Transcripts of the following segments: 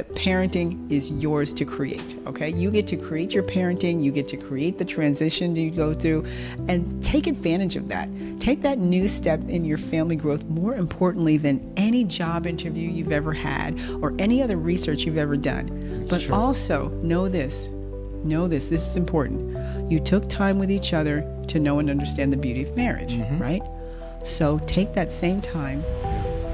Parenting is yours to create, okay? You get to create your parenting, you get to create the transition you go through, and take advantage of that. Take that new step in your family growth more importantly than any job interview you've ever had or any other research you've ever done. But also know this, this is important. You took time with each other to know and understand the beauty of marriage, right? So take that same time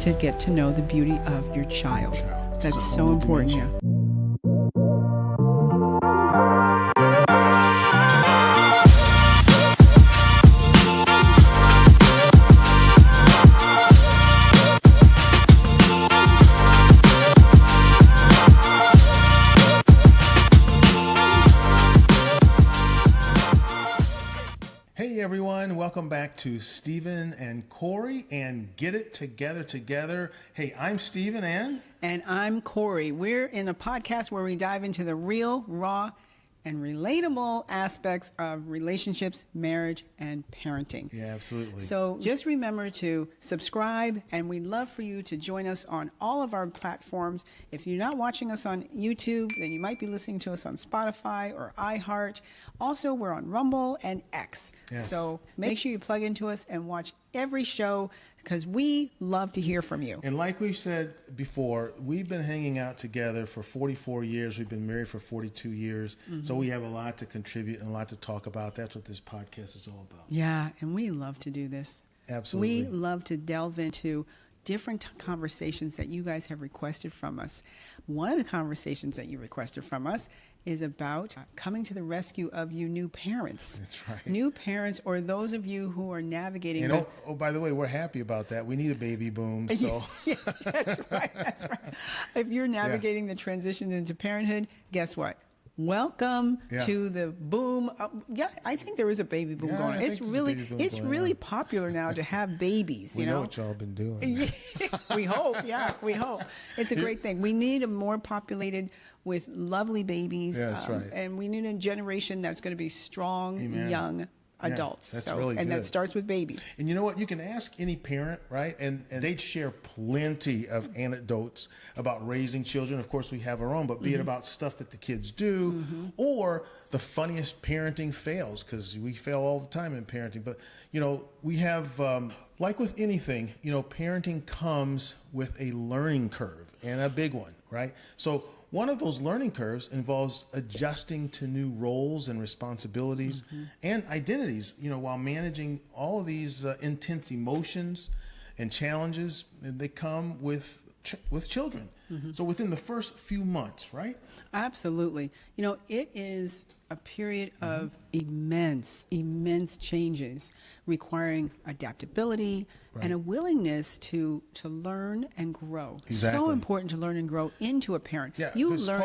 to get to know the beauty of your child. That's so important. Yeah. Hey everyone, welcome back to Stephen and Corey and Get It Together. Hey, I'm Stephen and I'm Corey. We're in a podcast where we dive into the real, raw, and relatable aspects of relationships, marriage, and parenting. Yeah, absolutely. So just remember to subscribe, and we'd love for you to join us on all of our platforms. If you're not watching us on YouTube, then you might be listening to us on Spotify or iHeart. Also, we're on Rumble and X. Yes. So make sure you plug into us and watch every show, because we love to hear from you. And like we've said before, we've been hanging out together for 44 years. We've been married for 42 years. So we have a lot to contribute and a lot to talk about. That's what this podcast is all about. Yeah, and we love to do this. Absolutely. We love to delve into different conversations that you guys have requested from us. One of the conversations that you requested from us is about coming to the rescue of you new parents. That's right. New parents, or those of you who are navigating. And by the way, we're happy about that. We need a baby boom. So Yeah, that's right. If you're navigating the transition into parenthood, guess what? Welcome to the boom. I think there is a baby boom going on. It's really popular now to have babies. We know what y'all been doing. We hope. It's a great thing. We need a more populated with lovely babies. Yeah, that's right. And we need a generation that's going to be strong, young adults. That's really good. And that starts with babies. And you know what? You can ask any parent, right? And they'd share plenty of anecdotes about raising children. Of course, we have our own, but be it about stuff that the kids do or the funniest parenting fails, because we fail all the time in parenting. But, we have, like with anything, parenting comes with a learning curve, and a big one, right? So one of those learning curves involves adjusting to new roles and responsibilities and identities, while managing all of these intense emotions and challenges that come with children. So within the first few months, right? Absolutely. It is a period of immense changes requiring adaptability and a willingness to learn and grow. Exactly. So important to learn and grow into a parent. Yeah, You learn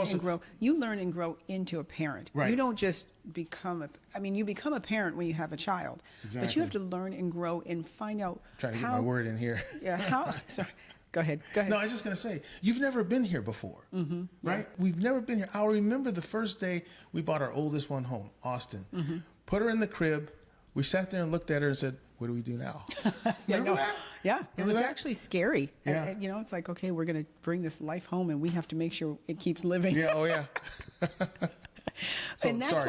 and grow into a parent. Right. You don't just become you become a parent when you have a child. Exactly. But you have to learn and grow and find out Trying to get my word in here. Sorry. Go ahead. No, I was just going to say, you've never been here before, right? We've never been here. I'll remember the first day we brought our oldest one home, Austin. Put her in the crib. We sat there and looked at her and said, what do we do now? It was actually scary. Yeah. It's like, okay, we're going to bring this life home and we have to make sure it keeps living. Yeah, oh yeah. And that's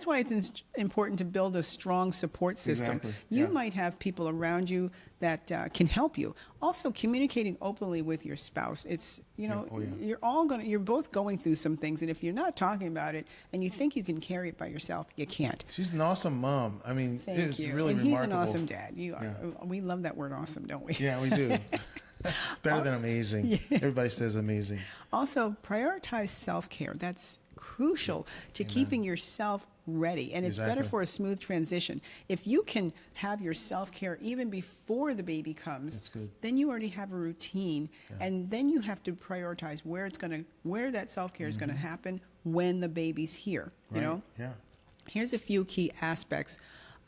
why it's important to build a strong support system. Exactly. You might have people around you that can help you. Also, communicating openly with your spouse. It's you're both going through some things, and if you're not talking about it and you think you can carry it by yourself, you can't. She's an awesome mom. I mean, it's really and remarkable. He's an awesome dad. We love that word awesome, don't we? Yeah, we do. Better than amazing. Yeah. Everybody says amazing. Also, prioritize self-care. That's crucial to keeping yourself ready. And it's better for a smooth transition. If you can have your self-care even before the baby comes, then you already have a routine. And then you have to prioritize where that self-care is going to happen when the baby's here. Yeah. Here's a few key aspects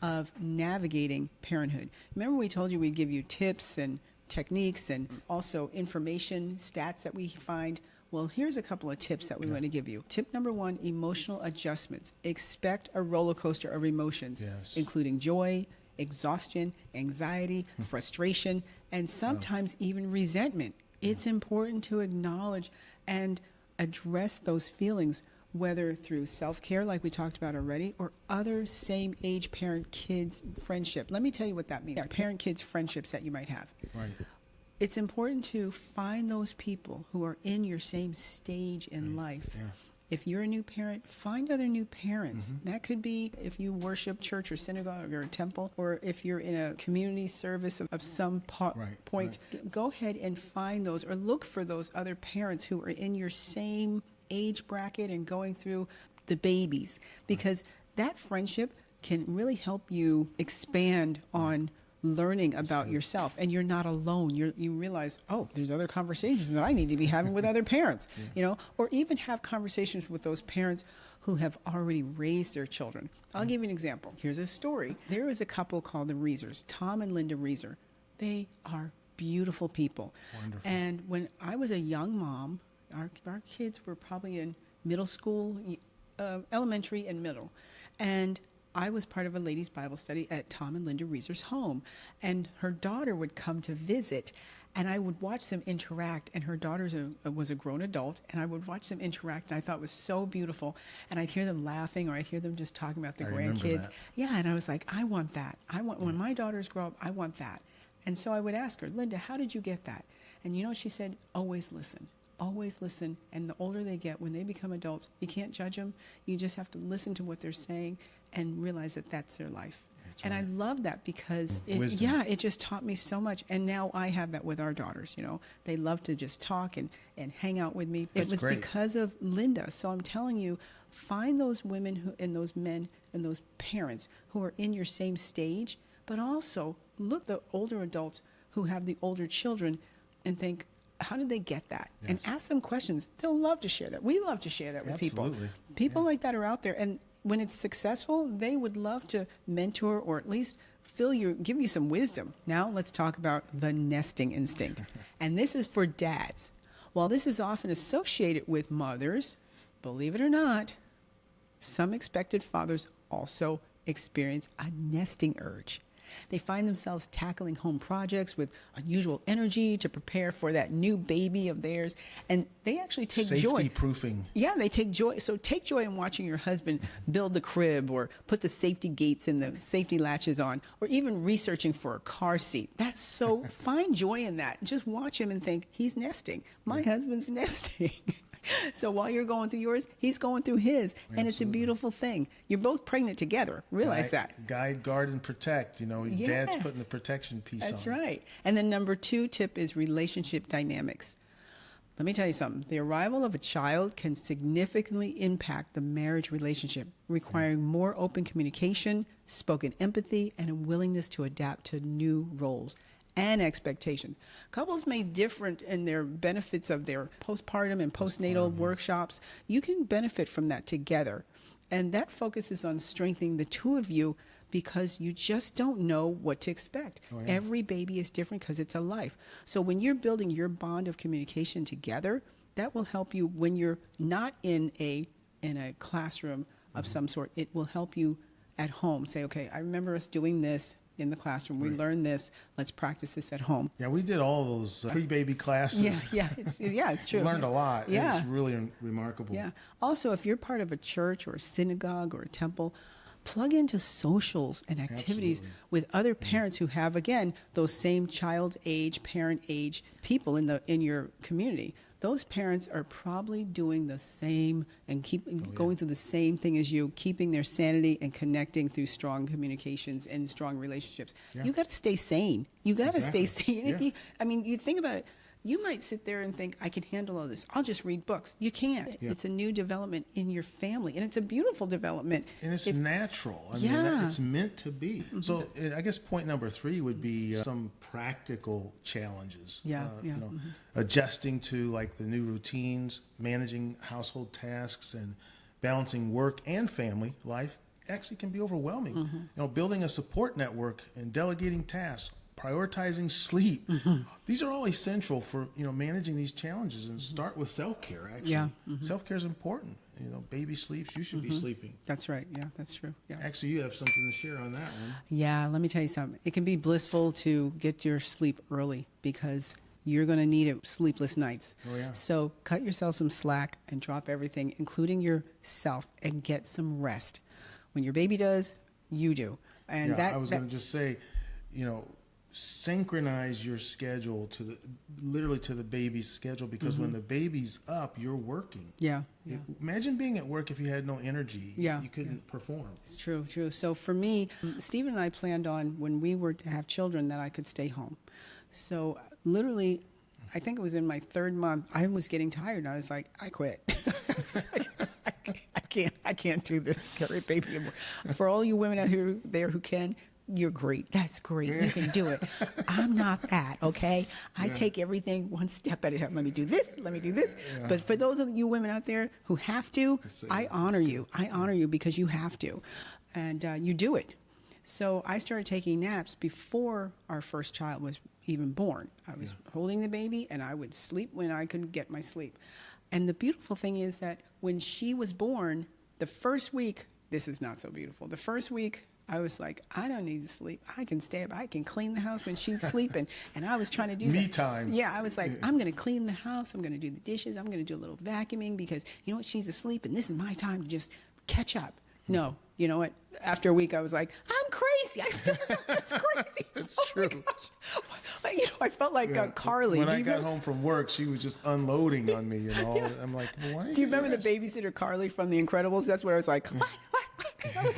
of navigating parenthood. Remember we told you we'd give you tips and techniques and also information, stats that we find. Well, here's a couple of tips that we want to give you. Tip number 1, emotional adjustments. Expect a roller coaster of emotions, including joy, exhaustion, anxiety, frustration, and sometimes even resentment. It's important to acknowledge and address those feelings, whether through self-care, like we talked about already, or other same-age parent-kids friendship. Let me tell you what that means. Parent-kids friendships that you might have. Right. It's important to find those people who are in your same stage in life. Yeah. If you're a new parent, find other new parents. That could be if you worship church or synagogue or a temple, or if you're in a community service of some point. Go ahead and find those, or look for those other parents who are in your same age bracket and going through the babies, because that friendship can really help you expand on learning about yourself, and you're not alone. You realize, oh, there's other conversations that I need to be having with other parents, or even have conversations with those parents who have already raised their children. I'll give you an example. Here's a story. There was a couple called the Reesers, Tom and Linda Reeser. They are beautiful people. Wonderful. And when I was a young mom, our kids were probably in middle school, elementary and middle. And I was part of a ladies' Bible study at Tom and Linda Reeser's home, and her daughter would come to visit, and I would watch them interact, and her daughter was a grown adult, and I would watch them interact, and I thought it was so beautiful, and I'd hear them laughing, or I'd hear them just talking about the grandkids. Yeah, and I was like, I want that. When my daughters grow up, I want that. And so I would ask her, Linda, how did you get that? And she said, always listen. Always listen. And the older they get, when they become adults, you can't judge them. You just have to listen to what they're saying and realize that that's their life. That's right. And I love that because it just taught me so much. And now I have that with our daughters. They love to just talk and hang out with me. It was because of Linda. So I'm telling you, find those women and those men and those parents who are in your same stage, but also look the older adults who have the older children and think, how did they get that? Yes. And ask them questions. They'll love to share that. We love to share that with people. People like that are out there. And when it's successful, they would love to mentor or at least give you some wisdom. Now let's talk about the nesting instinct. And this is for dads. While this is often associated with mothers, believe it or not, some expected fathers also experience a nesting urge. They find themselves tackling home projects with unusual energy to prepare for that new baby of theirs. And they actually take joy. Safety proofing. Yeah, they take joy. So take joy in watching your husband build the crib or put the safety gates and the safety latches on, or even researching for a car seat. That's so, find joy in that. Just watch him and think, he's nesting. My husband's nesting. So while you're going through yours, he's going through his. Absolutely. And it's a beautiful thing. You're both pregnant together. Realize that. Guide, guard, and protect. Dad's putting the protection piece on. That's right. And then number 2 tip is relationship dynamics. Let me tell you something. The arrival of a child can significantly impact the marriage relationship, requiring more open communication, spoken empathy, and a willingness to adapt to new roles and expectations. Couples may differ in their benefits of their postpartum and postnatal workshops. You can benefit from that together. And that focuses on strengthening the two of you because you just don't know what to expect. Every baby is different because it's a life. So when you're building your bond of communication together, that will help you when you're not in a classroom of some sort. It will help you at home. Say, okay, I remember us doing this in the classroom. We learned this. Let's practice this at home. Yeah, we did all those pre-baby classes. It's true. We learned a lot. Yeah. It's really remarkable. Yeah. Also, if you're part of a church or a synagogue or a temple, plug into socials and activities with other parents who have, again, those same child age, parent age people in your community. Those parents are probably doing the same and going through the same thing as you, keeping their sanity and connecting through strong communications and strong relationships. Yeah. You got to stay sane. You got to stay sane. Yeah. I mean, you think about it. You might sit there and think, I can handle all this. I'll just read books. You can't. Yeah. It's a new development in your family, and it's a beautiful development. And it's natural. I mean, it's meant to be. Mm-hmm. So I guess point number 3 would be some practical challenges. Adjusting to like the new routines, managing household tasks, and balancing work and family life actually can be overwhelming. Mm-hmm. Building a support network and delegating tasks, prioritizing sleep. Mm-hmm. These are all essential for, managing these challenges, and start with self-care, actually. Yeah. Mm-hmm. Self-care is important. Baby sleeps, you should be sleeping. That's right. Yeah, that's true. Yeah. Actually, you have something to share on that one. Yeah, let me tell you something. It can be blissful to get your sleep early because you're going to need it sleepless nights. Oh, yeah. So cut yourself some slack and drop everything, including yourself, and get some rest. When your baby does, you do. And I was going to just say, synchronize your schedule literally to the baby's schedule, because when the baby's up, you're working. Yeah. Imagine being at work if you had no energy. Yeah. You couldn't perform. It's true. So for me, Stephen and I planned on, when we were to have children, that I could stay home. So literally, I think it was in my 3rd month, I was getting tired, and I was like, I quit. I was like, I can't do this, carry a baby anymore. For all you women out there who can, you're great. That's great. You can do it. I'm not that, okay? I take everything one step at a time. Let me do this. Let me do this. Yeah. But for those of you women out there who have to, I honor you. I honor you because you have to. And you do it. So I started taking naps before our first child was even born. I was holding the baby, and I would sleep when I could get my sleep. And the beautiful thing is that when she was born, the first week, this is not so beautiful. The first week, I was like, I don't need to sleep. I can stay up. I can clean the house when she's sleeping. And I was trying to do Me that. time. Yeah, I was like, I'm going to clean the house. I'm going to do the dishes. I'm going to do a little vacuuming, because, you know what, she's asleep, and this is my time to just catch up. No, you know what? After a week, I was like, I'm crazy. I feel like I'm crazy. It's oh true. My gosh. I felt like Carly. When I got home from work, she was just unloading on me, I'm like, well, why do you remember the babysitter Carly from The Incredibles? That's where I was like, what?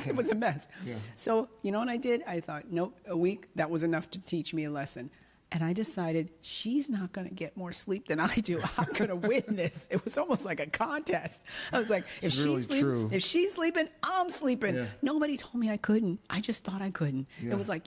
It was a mess. Yeah. So, you know what I did? I thought, nope, a week, that was enough to teach me a lesson. And I decided, she's not going to get more sleep than I do. I'm going to win this. It was almost like a contest. I was like, if she's sleeping, I'm sleeping. Yeah. Nobody told me I couldn't. I just thought I couldn't. Yeah. It was like,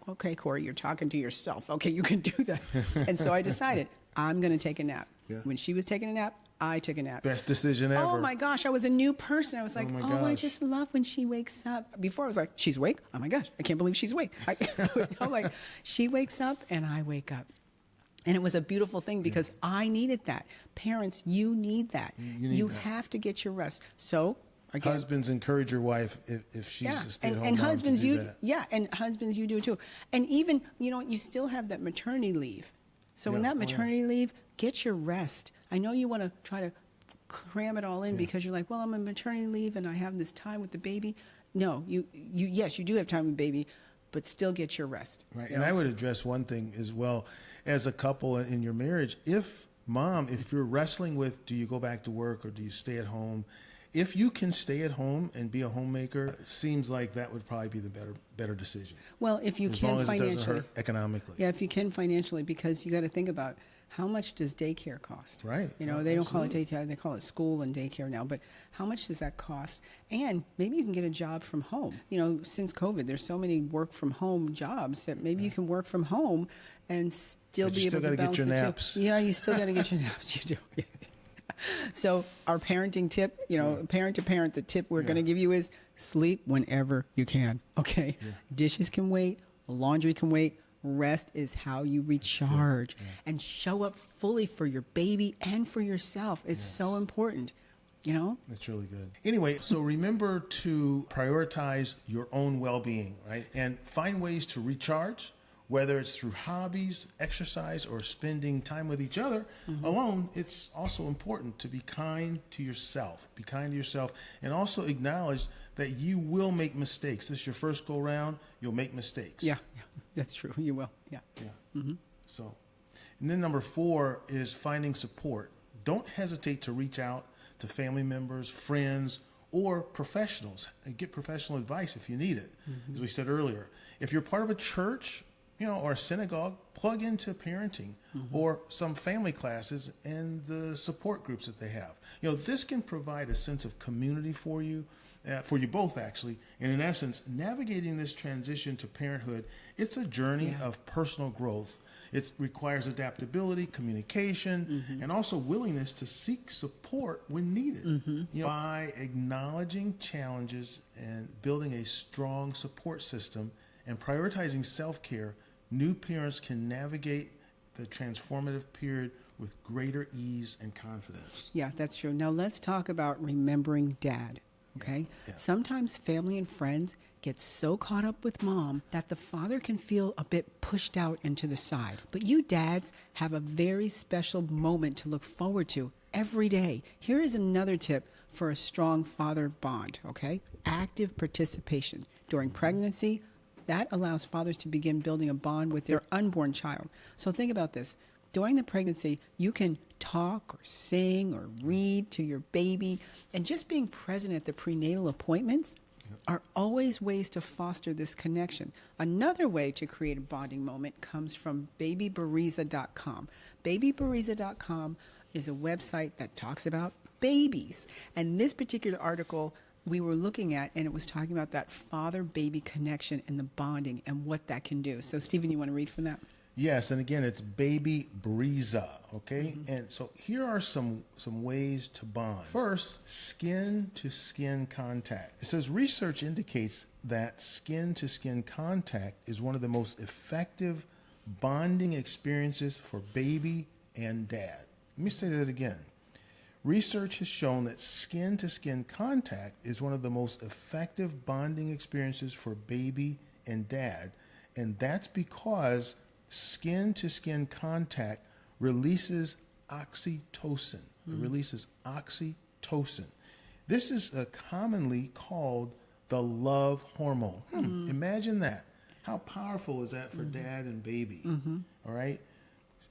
okay, Corey, you're talking to yourself. Okay, you can do that. And so I decided, I'm going to take a nap. Yeah. When she was taking a nap, I took a nap. Best decision ever. Oh my gosh, I was a new person. I was like, I just love when she wakes up. Before I was like, she's awake? Oh my gosh, I can't believe she's awake. I'm like, she wakes up and I wake up. And it was a beautiful thing, because I needed that. Parents, you need that. You have to get your rest. So again, husbands, encourage your wife if she's a stay-at-home and mom husbands, to do that. And husbands, you do it too. And even, you still have that maternity leave. So in that maternity leave, get your rest. I know you want to try to cram it all in because you're like, well, I'm on maternity leave and I have this time with the baby. No, yes, you do have time with the baby, but still get your rest. Right. And I would address one thing as well, as a couple in your marriage. If you're wrestling with, do you go back to work or do you stay at home? If you can stay at home and be a homemaker, it seems like that would probably be the better decision. Well, if you as can long as financially. it doesn't hurt economically. Yeah, if you can financially, because you got to think about, how much does daycare cost? Right. They don't call it daycare, they call it school and daycare now, but how much does that cost? And maybe you can get a job from home. Since COVID, there's so many work from home jobs that maybe you can work from home and still be able to balance get your the naps. two. Yeah, you still got to get your naps. You do. So our parenting tip, parent to parent, the tip we're going to give you is sleep whenever you can. Okay. Yeah. Dishes can wait. Laundry can wait. Rest is how you recharge and show up fully for your baby and for yourself. It's so important, That's really good. Anyway, so remember to prioritize your own well-being, right? And find ways to recharge, whether it's through hobbies, exercise, or spending time with each other alone. It's also important to be kind to yourself. Be kind to yourself, and also acknowledge that you will make mistakes. This is your first go round. You'll make mistakes. Yeah, that's true. You will. Yeah. Mm-hmm. So, and then number 4 is finding support. Don't hesitate to reach out to family members, friends, or professionals, and get professional advice if you need it. As we said earlier, if you're part of a church, or a synagogue, plug into parenting or some family classes and the support groups that they have. This can provide a sense of community for you both, actually. And in essence, navigating this transition to parenthood, it's a journey of personal growth. It requires adaptability, communication, and also willingness to seek support when needed. By acknowledging challenges and building a strong support system and prioritizing self-care, new parents can navigate the transformative period with greater ease and confidence. Yeah, that's true. Now let's talk about remembering dad. okay? Yeah. Sometimes family and friends get so caught up with mom that the father can feel a bit pushed out and to the side. But you dads have a very special moment to look forward to every day. Here is another tip for a strong father bond, okay? Active participation. During pregnancy, that allows fathers to begin building a bond with their unborn child. So think about this. During the pregnancy, you can talk or sing or read to your baby, and just being present at the prenatal appointments are always ways to foster this connection. Another way to create a bonding moment comes from babybariza.com. Babybariza.com is a website that talks about babies. And this particular article we were looking at, and it was talking about that father-baby connection and the bonding and what that can do. So, Stephen, you want to read from that? Yes, and again, it's Baby Breeza, okay? And so here are some ways to bond. First, skin-to-skin contact. It says research indicates that skin-to-skin contact is one of the most effective bonding experiences for baby and dad. Let me say that again. Research has shown that skin-to-skin contact is one of the most effective bonding experiences for baby and dad, and that's because skin-to-skin contact releases oxytocin. It releases oxytocin. This is commonly called the love hormone. Imagine that. How powerful is that for dad and baby? All right.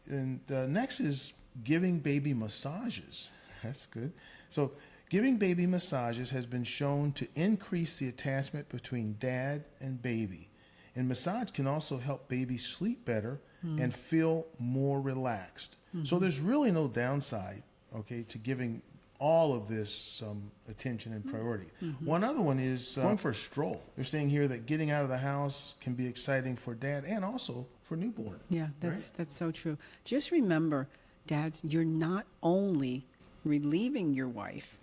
And next is giving baby massages. That's good. So giving baby massages has been shown to increase the attachment between dad and baby. And massage can also help baby sleep better and feel more relaxed. So there's really no downside, okay, to giving all of this some attention and priority. One other one is going for a stroll. They're saying here that getting out of the house can be exciting for dad and also for newborn. Yeah, that's so true. Just remember, dads, you're not only relieving your wife,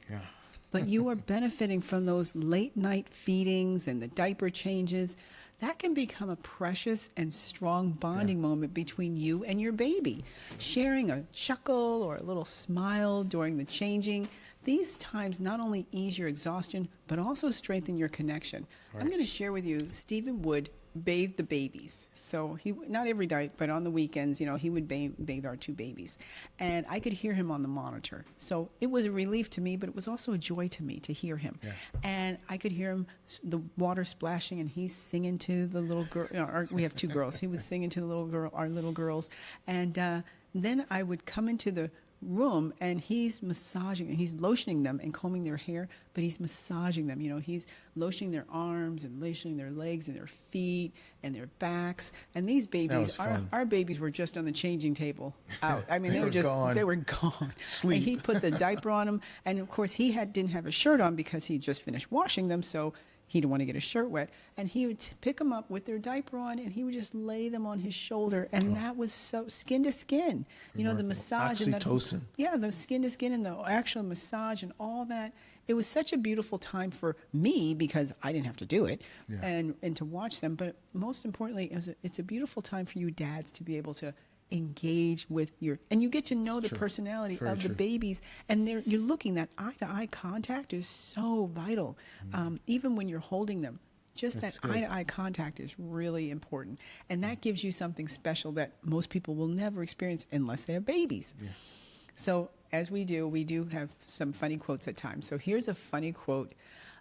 but you are benefiting from those late night feedings and the diaper changes. That can become a precious and strong bonding moment between you and your baby. Sharing a chuckle or a little smile during the changing. These times not only ease your exhaustion, but also strengthen your connection. Right. I'm going to share with you, Stephen would bathe the babies. So he, not every night, but on the weekends, you know, he would bathe our two babies. And I could hear him on the monitor. So it was a relief to me, but it was also a joy to me to hear him. Yeah. And I could hear him, the water splashing, and he's singing to the little girl. We have two girls. He was singing to the little girl, our little girls. And then I would come into the room and he's massaging and he's lotioning them and combing their hair, but he's massaging them. You know, he's lotioning their arms and lotioning their legs and their feet and their backs. And these babies, our babies were just on the changing table out. I mean, they were just gone. They were gone. Sleep. And he put the diaper on them, and of course he didn't have a shirt on because he just finished washing them, so he didn't want to get his shirt wet. And he would pick them up with their diaper on, and he would just lay them on his shoulder. And that was so skin to skin. You know, the massage. Oxytocin. And the skin to skin and the actual massage and all that. It was such a beautiful time for me because I didn't have to do it and to watch them. But most importantly, it's a beautiful time for you dads to be able to engage with and you get to know the personality of the babies, and you're looking, that eye-to-eye contact is so vital. Even when you're holding them, just that eye-to-eye contact is really important, and that gives you something special that most people will never experience unless they have babies. So as we do have some funny quotes at times. So here's a funny quote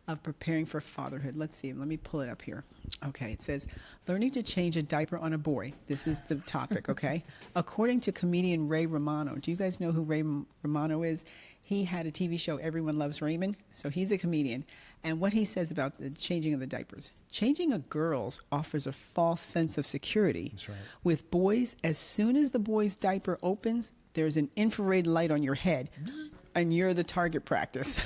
of preparing for fatherhood. Let's see. Let me pull it up here. Okay, it says, learning to change a diaper on a boy. This is the topic, okay? According to comedian Ray Romano. Do you guys know who Ray Romano is? He had a TV show, Everyone Loves Raymond. So he's a comedian. And what he says about the changing of the diapers. Changing a girl's offers a false sense of security. That's right. With boys, as soon as the boy's diaper opens, there's an infrared light on your head, and you're the target practice.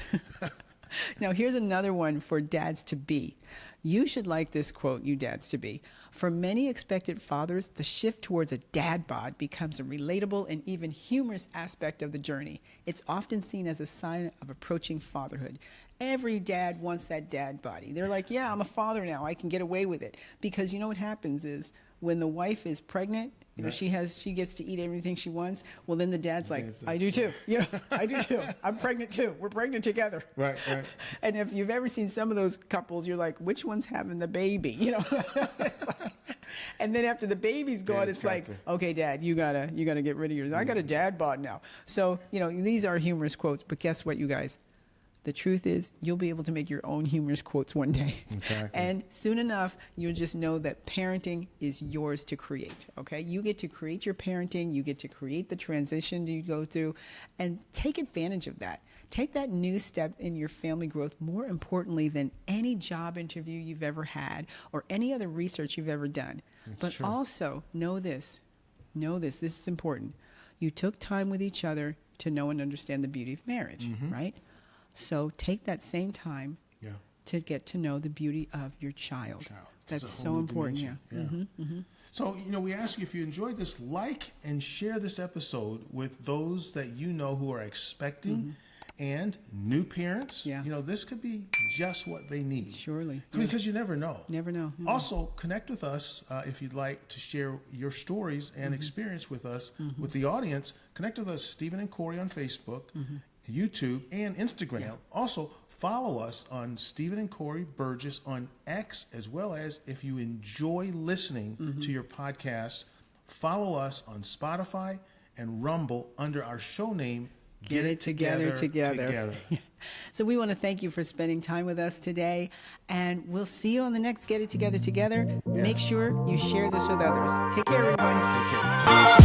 Now, here's another one for dads to be. You should like this quote, you dads to be. For many expectant fathers, the shift towards a dad bod becomes a relatable and even humorous aspect of the journey. It's often seen as a sign of approaching fatherhood. Every dad wants that dad body. They're like, yeah, I'm a father now. I can get away with it. Because you know what happens is when the wife is pregnant, You know, she gets to eat everything she wants. Well, then the dad's like, Dad's I do too. You know, I do too. I'm pregnant too. We're pregnant together. Right. And if you've ever seen some of those couples, you're like, which one's having the baby? You know, it's like, and then after the baby's gone, Dad's it's like, okay, Dad, you gotta get rid of yours. I got a dad bod now. So, you know, these are humorous quotes, but guess what, you guys? The truth is, you'll be able to make your own humorous quotes one day. Exactly. And soon enough, you'll just know that parenting is yours to create, okay? You get to create your parenting. You get to create the transition you go through, and take advantage of that. Take that new step in your family growth more importantly than any job interview you've ever had or any other research you've ever done. But true. also, know this, this is important. You took time with each other to know and understand the beauty of marriage, right? So take that same time to get to know the beauty of your child. That's It's a so whole new important, yeah. dimension. So, you know, we ask you, if you enjoyed this, like and share this episode with those that you know who are expecting and new parents. Yeah. You know, this could be just what they need. Surely. Because you never know. Never know. Also, connect with us if you'd like to share your stories and experience with us, with the audience. Connect with us, Stephen and Corey, on Facebook, YouTube, and Instagram. Yeah. Also, follow us on Stephen and Corey Burgess on X, as well as if you enjoy listening to your podcast, follow us on Spotify and Rumble under our show name, Get It Together. So we want to thank you for spending time with us today, and we'll see you on the next Get It Together. Make sure you share this with others. Take care, everyone. Take care.